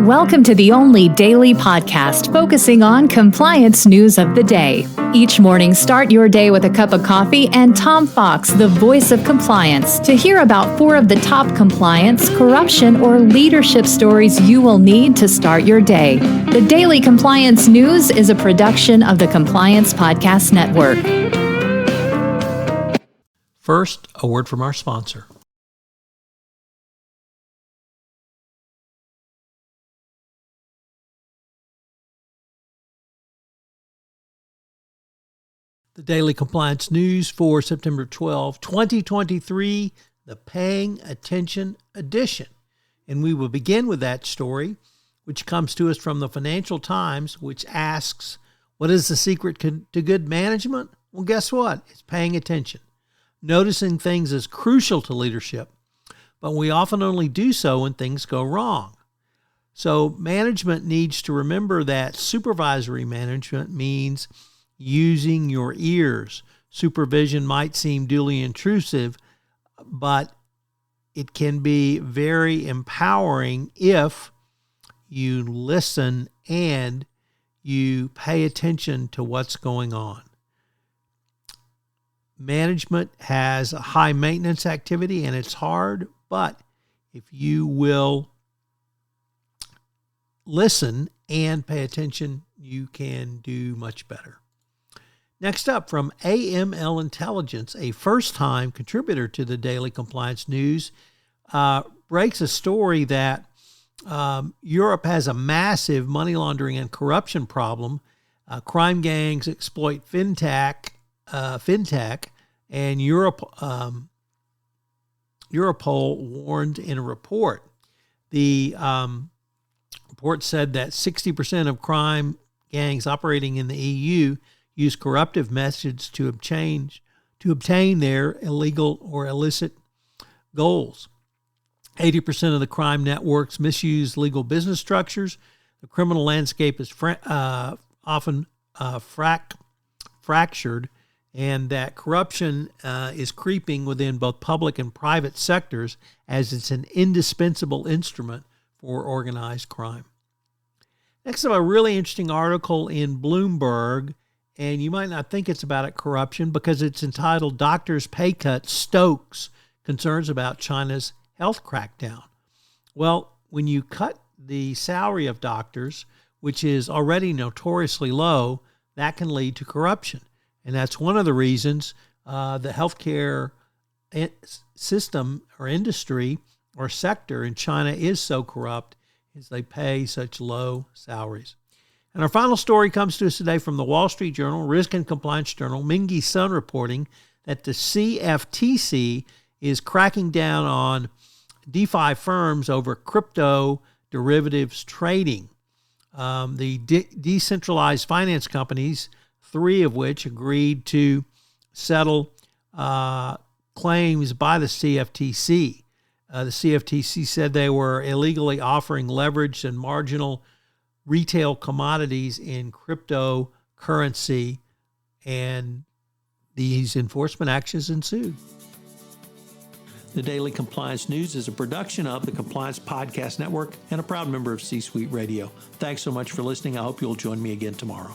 Welcome to the only daily podcast focusing on compliance news of the day. Each morning, start your day with a cup of coffee and Tom Fox, the voice of compliance, to hear about 4 of the top compliance, corruption, or leadership stories you will need to start your day. The Daily Compliance News is a production of the Compliance Podcast Network. First, a word from our sponsor. The Daily Compliance News for September 12, 2023, the Paying Attention Edition. And we will begin with that story, which comes to us from the Financial Times, which asks, what is the secret to good management? Well, guess what? It's paying attention. Noticing things is crucial to leadership, but we often only do so when things go wrong. So management needs to remember that supervisory management means using your ears. Supervision might seem duly intrusive, but it can be very empowering if you listen and you pay attention to what's going on. Management has a high maintenance activity and it's hard, but if you will listen and pay attention, you can do much better. Next up, from AML Intelligence, a first-time contributor to the Daily Compliance News, breaks a story that Europe has a massive money laundering and corruption problem. Crime gangs exploit fintech, and Europol warned in a report. The report said that 60% of crime gangs operating in the EU use corruptive methods to obtain their illegal or illicit goals. 80% of the crime networks misuse legal business structures. The criminal landscape is often fractured, and that corruption is creeping within both public and private sectors as it's an indispensable instrument for organized crime. Next up, a really interesting article in Bloomberg, and you might not think it's about corruption because it's entitled Doctors' Pay Cut Stokes Concerns About China's Health Crackdown. Well, when you cut the salary of doctors, which is already notoriously low, that can lead to corruption. And that's one of the reasons the healthcare system or industry or sector in China is so corrupt, is they pay such low salaries. And our final story comes to us today from the Wall Street Journal, Risk and Compliance Journal, Mingy Sun reporting that the CFTC is cracking down on DeFi firms over crypto derivatives trading. The decentralized finance companies, 3 of which agreed to settle claims by the CFTC. The CFTC said they were illegally offering leveraged and marginal retail commodities in cryptocurrency, and these enforcement actions ensued. The Daily Compliance News is a production of the Compliance Podcast Network and a proud member of C-Suite Radio. Thanks so much for listening. I hope you'll join me again tomorrow.